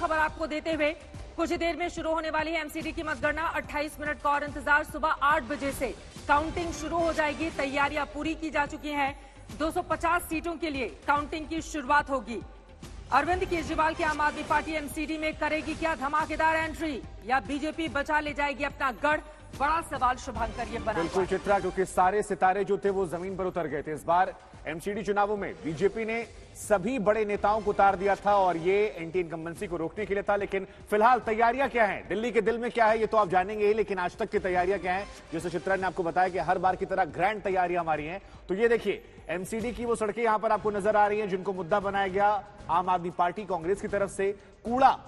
खबर आपको देते हुए, कुछ ही देर में शुरू होने वाली है एमसीडी की मतगणना। 28 मिनट का और इंतजार। सुबह 8 बजे से काउंटिंग शुरू हो जाएगी। तैयारियां पूरी की जा चुकी हैं। 250 सीटों के लिए काउंटिंग की शुरुआत होगी। अरविंद केजरीवाल की आम आदमी पार्टी एमसीडी में करेगी क्या धमाकेदार एंट्री, या बीजेपी बचा ले जाएगी अपना गढ़? बड़ा सवाल शुभंकर ये बना। बिल्कुल चित्रा, क्योंकि सारे सितारे जो थे वो जमीन पर उतर गए थे। इस बार एमसीडी चुनावों में बीजेपी ने सभी बड़े नेताओं को उतार दिया था और ये एंटी इनकम्बेंसी को रोकने के लिए था। लेकिन फिलहाल तैयारियां क्या हैं, दिल्ली के दिल में क्या है, ये तो आप जानेंगे ही, लेकिन आज तक की तैयारियां क्या हैं? जैसे चित्रा ने आपको बताया कि हर बार की तरह ग्रैंड तैयारियां हमारी हैं। तो ये देखिए, एमसीडी की वो सड़कें यहां पर आपको नजर आ रही हैं जिनको मुद्दा बनाया गया आम आदमी पार्टी कांग्रेस की तरफ से। कूड़ा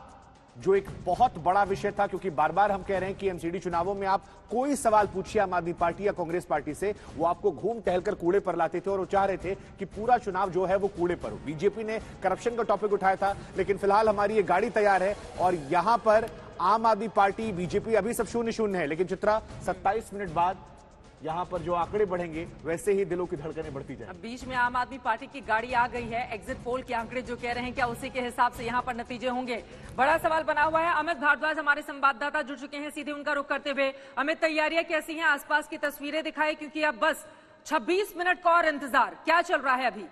जो एक बहुत बड़ा विषय था, क्योंकि बार बार हम कह रहे हैं कि एमसीडी चुनावों में आप कोई सवाल पूछिए आम आदमी पार्टी या कांग्रेस पार्टी से, वो आपको घूम टहलकर कूड़े पर लाते थे और वो चाह रहे थे कि पूरा चुनाव जो है वो कूड़े पर हो। बीजेपी ने करप्शन का टॉपिक उठाया था, लेकिन फिलहाल हमारी ये गाड़ी तैयार है और यहां पर आम आदमी पार्टी बीजेपी अभी सब 0-0 है। लेकिन चित्रा, 27 मिनट बाद यहां पर जो आंकड़े बढ़ेंगे वैसे ही दिलों की धड़कनें बढ़ती जाएंगी। अब बीच में आम आदमी पार्टी की गाड़ी आ गई है। एग्जिट पोल के आंकड़े जो कह रहे हैं, क्या उसी के हिसाब से यहां पर नतीजे होंगे? बड़ा सवाल बना हुआ है। अमित भारद्वाज हमारे संवाददाता जुड़ चुके हैं, सीधे उनका रुख करते हुए। अमित, तैयारियां कैसी हैं? आसपास की तस्वीरें दिखाए, क्योंकि अब बस 26 मिनट का और इंतजार। क्या चल रहा है अभी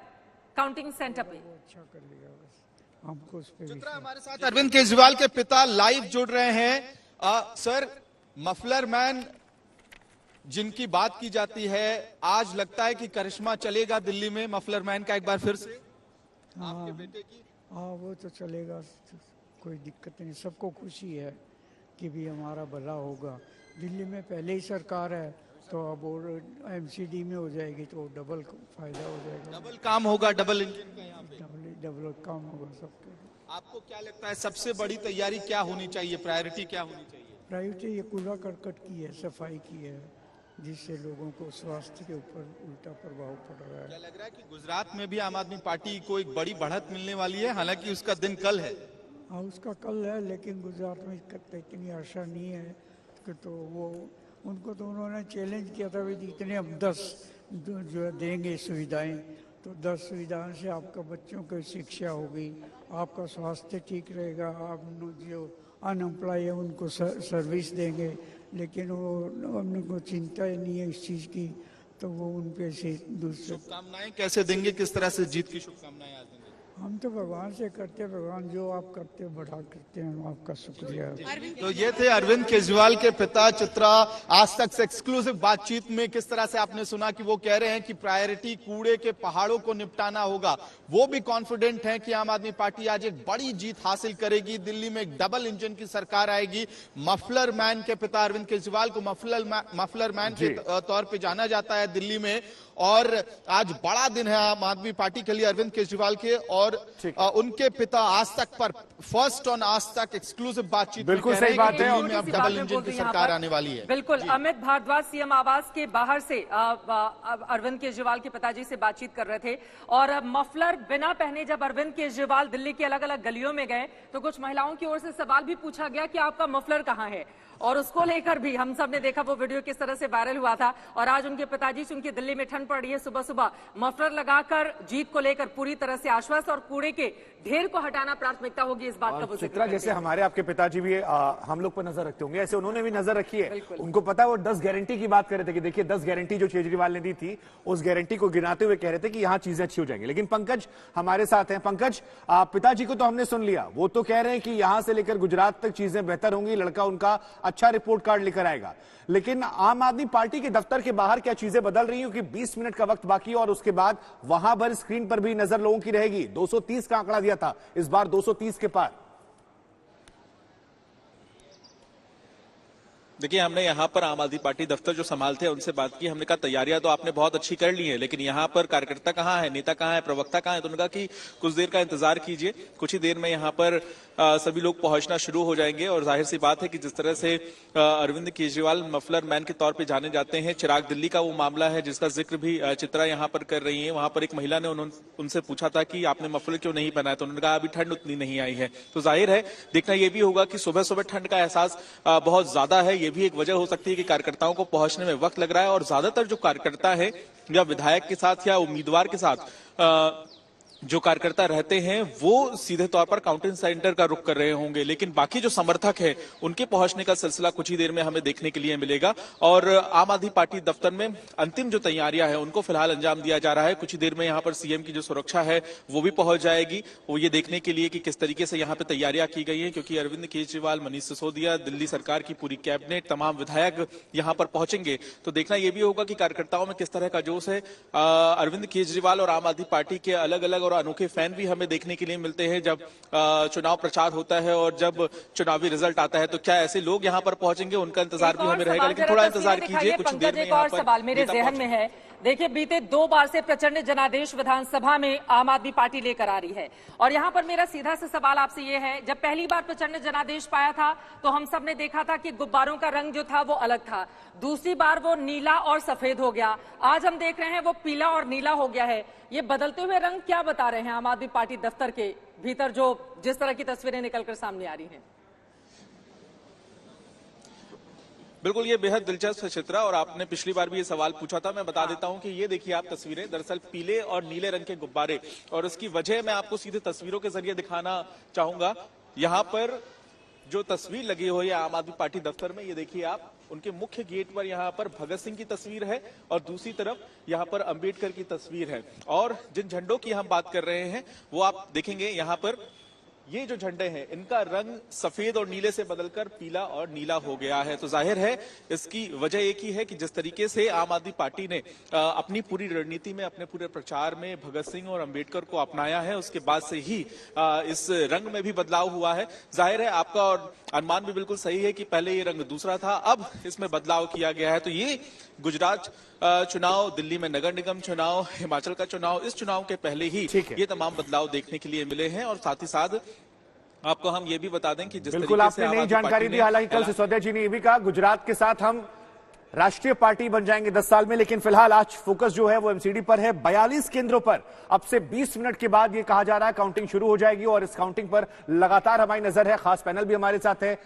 काउंटिंग सेंटर पे? हमको हमारे साथ अरविंद केजरीवाल के पिता लाइव जुड़ रहे हैं। सर, मफलर मैन जिनकी बात की जाती है, आज लगता है कि करिश्मा चलेगा दिल्ली में मफलर मैन का एक बार फिर से? आपके बेटे की? हाँ, वो तो चलेगा, कोई दिक्कत नहीं। सबको खुशी है कि भी हमारा भला होगा। दिल्ली में पहले ही सरकार है, तो अब और एमसीडी में हो जाएगी तो डबल फायदा हो जाएगा। डबल काम होगा, डबल इंजन का यहाँ पे डबल काम होगा सबके। आपको क्या लगता है सबसे बड़ी तैयारी क्या होनी चाहिए, प्रायोरिटी क्या होनी चाहिए? प्रायोरिटी ये कूड़ा करकट की है, सफाई की है, जिससे लोगों को स्वास्थ्य के ऊपर उल्टा प्रभाव पड़ रहा है। क्या लग रहा है कि गुजरात में भी आम आदमी पार्टी को एक बड़ी बढ़त मिलने वाली है? हालांकि उसका दिन कल है। हाँ, उसका कल है, लेकिन गुजरात में इतनी आशा नहीं है कि तो वो उनको तो उन्होंने चैलेंज किया था भी इतने अब 10 जो देंगे सुविधाएं, तो 10 सुविधाओं से आपका बच्चों की शिक्षा होगी, आपका स्वास्थ्य ठीक रहेगा, आप जो अनएम्प्लॉय है उनको सर्विस देंगे। लेकिन वो उनको चिंता नहीं है इस चीज की, तो वो उन पे से दूसरे शुभकामनाएं कैसे देंगे, किस तरह से जीत की शुभकामनाएं आज देंगे? हम तो भगवान से करते, भगवान जो आप करते बड़ा करते हैं, आपका शुक्रिया। तो ये थे अरविंद केजरीवाल के पिता। चित्रा, आज तक से एक्सक्लूसिव बातचीत में किस तरह से आपने सुना कि वो कह रहे हैं कि प्रायोरिटी कूड़े के पहाड़ों को निपटाना होगा। वो भी कॉन्फिडेंट हैं कि आम आदमी पार्टी आज एक बड़ी जीत हासिल करेगी, दिल्ली में एक डबल इंजन की सरकार आएगी। मफलर मैन के पिता अरविंद केजरीवाल को मफलर मैन के तौर पर जाना जाता है दिल्ली में, और आज बड़ा दिन है आम आदमी पार्टी के लिए अरविंद केजरीवाल के और उनके पिता आज तक पर फर्स्ट ऑन आज तक एक्सक्लूसिव बातचीत। बिल्कुल सही बात है, में अब डबल इंजन की सरकार आने वाली है। बिल्कुल। अमित भारद्वाज सीएम आवास के बाहर से अरविंद केजरीवाल के पिताजी से बातचीत कर रहे थे, और मफलर बिना पहने जब अरविंद केजरीवाल दिल्ली की अलग अलग गलियों में गए तो कुछ महिलाओं की ओर से सवाल भी पूछा गया कि आपका मफलर कहाँ है, और उसको लेकर भी हम सब ने देखा वो वीडियो किस तरह से वायरल हुआ था। और आज उनके पिताजी से, उनकी दिल्ली में ठंड पड़ रही है, सुबह सुबह मफलर लगाकर जीत को लेकर पूरी तरह से आश्वस्त, और कूड़े के ढेर को हटाना प्राथमिकता होगी, इस बात का वो चित्रा, जैसे हमारे आपके पिताजी भी हम लोग पर नजर रखते होंगे, ऐसे उन्होंने भी नजर रखी है। उनको पता है, वो 10 गारंटी की बात कर रहे थे कि देखिए 10 गारंटी जो केजरीवाल ने दी थी, उस गारंटी को गिनाते हुए कह रहे थे कि यहाँ चीजें अच्छी हो जाएंगी। लेकिन पंकज हमारे साथ हैं। पंकज, पिताजी को तो हमने सुन लिया, वो तो कह रहे हैं कि यहां से लेकर गुजरात तक चीजें बेहतर होंगी, लड़का उनका अच्छा रिपोर्ट कार्ड लेकर आएगा। लेकिन आम आदमी पार्टी के दफ्तर के बाहर क्या चीजें बदल रही हैं? क्योंकि 20 मिनट का वक्त बाकी है और उसके बाद वहां पर स्क्रीन पर भी नजर लोगों की रहेगी। 230 का आंकड़ा दिया था, इस बार 230 के पार। देखिए, हमने यहाँ पर आम आदमी पार्टी दफ्तर जो संभालते हैं उनसे बात की। हमने कहा तैयारियां तो आपने बहुत अच्छी कर ली है, लेकिन यहाँ पर कार्यकर्ता कहाँ है, नेता कहाँ है, प्रवक्ता कहाँ है? तो उन्होंने कहा कि कुछ देर का इंतजार कीजिए, कुछ ही देर में यहाँ पर सभी लोग पहुंचना शुरू हो जाएंगे। और जाहिर सी बात है कि जिस तरह से अरविंद केजरीवाल मफलर मैन के तौर पे जाने जाते हैं, चिराग दिल्ली का वो मामला है जिसका जिक्र भी चित्रा यहाँ पर कर रही है। वहां पर एक महिला ने उनसे पूछा था कि आपने मफलर क्यों नहीं पहना है, तो उन्होंने कहा अभी ठंड उतनी नहीं आई है। तो जाहिर है देखना यह भी होगा कि सुबह सुबह ठंड का एहसास बहुत ज्यादा है, ये भी एक वजह हो सकती है कि कार्यकर्ताओं को पहुंचने में वक्त लग रहा है। और ज्यादातर जो कार्यकर्ता है या विधायक के साथ या उम्मीदवार के साथ जो कार्यकर्ता रहते हैं वो सीधे तौर पर काउंटिंग सेंटर का रुख कर रहे होंगे, लेकिन बाकी जो समर्थक हैं उनके पहुंचने का सिलसिला कुछ ही देर में हमें देखने के लिए मिलेगा। और आम आदमी पार्टी दफ्तर में अंतिम जो तैयारियां हैं उनको फिलहाल अंजाम दिया जा रहा है। कुछ ही देर में यहां पर सीएम की जो सुरक्षा है वो भी पहुंच जाएगी, वो ये देखने के लिए कि किस तरीके से यहां पर तैयारियां की गई हैं, क्योंकि अरविंद केजरीवाल, मनीष सिसोदिया, दिल्ली सरकार की पूरी कैबिनेट, तमाम विधायक यहां पर पहुंचेंगे। तो देखना यह भी होगा कि कार्यकर्ताओं में किस तरह का जोश है। अरविंद केजरीवाल और आम आदमी पार्टी के अलग अलग और अनोखे फैन भी हमें देखने के लिए मिलते हैं जब चुनाव प्रचार होता है और जब चुनावी रिजल्ट आता है। तो क्या ऐसे लोग यहां पर पहुंचेंगे, उनका इंतजार भी हमें रहेगा, लेकिन थोड़ा इंतजार कीजिए। कुछ देर में एक और सवाल मेरे जहन में है। देखिए, बीते 2 बार से प्रचंड जनादेश विधानसभा में आम आदमी पार्टी लेकर आ रही है, और यहां पर मेरा सीधा सा सवाल आपसे ये है, जब पहली बार प्रचंड जनादेश पाया था तो हम सब ने देखा था कि गुब्बारों का रंग जो था वो अलग था, दूसरी बार वो नीला और सफेद हो गया, आज हम देख रहे हैं वो पीला और नीला हो गया है। ये बदलते हुए रंग क्या बता रहे हैं आम आदमी पार्टी दफ्तर के भीतर, जो जिस तरह की तस्वीरें निकलकर सामने आ रही हैं? बिल्कुल, ये बेहद दिलचस्प है चित्रा, और आपने पिछली बार भी ये सवाल पूछा था। मैं बता देता हूं कि ये देखिए आप तस्वीरें, दरअसल पीले और नीले रंग के गुब्बारे, और उसकी वजह मैं आपको सीधे तस्वीरों के जरिए दिखाना चाहूंगा। यहां पर जो तस्वीर लगी हुई है आम आदमी पार्टी दफ्तर में, ये देखिए आप, उनके मुख्य गेट पर यहां पर भगत सिंह की तस्वीर है और दूसरी तरफ यहां पर अंबेडकर की तस्वीर है। और जिन झंडों की हम बात कर रहे हैं वो आप देखेंगे यहां पर, ये जो झंडे हैं इनका रंग सफेद और नीले से बदलकर पीला और नीला हो गया है। तो जाहिर है इसकी वजह एक ही है कि जिस तरीके से आम आदमी पार्टी ने अपनी पूरी रणनीति में, अपने पूरे प्रचार में भगत सिंह और अंबेडकर को अपनाया है, उसके बाद से ही इस रंग में भी बदलाव हुआ है। जाहिर है आपका और अनुमान भी बिल्कुल सही है कि पहले ये रंग दूसरा था, अब इसमें बदलाव किया गया है। तो ये गुजरात चुनाव, दिल्ली में नगर निगम चुनाव, हिमाचल का चुनाव, इस चुनाव के पहले ही ये तमाम बदलाव देखने के लिए मिले हैं। और साथ ही साथ आपको हम ये भी बता दें कि जिस बिल्कुल तरीके से आपने नई जानकारी दी। हालांकि कल सिसोदिया जी ने ये भी कहा गुजरात के साथ हम राष्ट्रीय पार्टी बन जाएंगे 10 साल में, लेकिन फिलहाल आज फोकस जो है वो एमसीडी पर है। 42 केंद्रों पर अब से 20 मिनट के बाद ये कहा जा रहा है काउंटिंग शुरू हो जाएगी, और इस काउंटिंग पर लगातार हमारी नजर है। खास पैनल भी हमारे साथ है।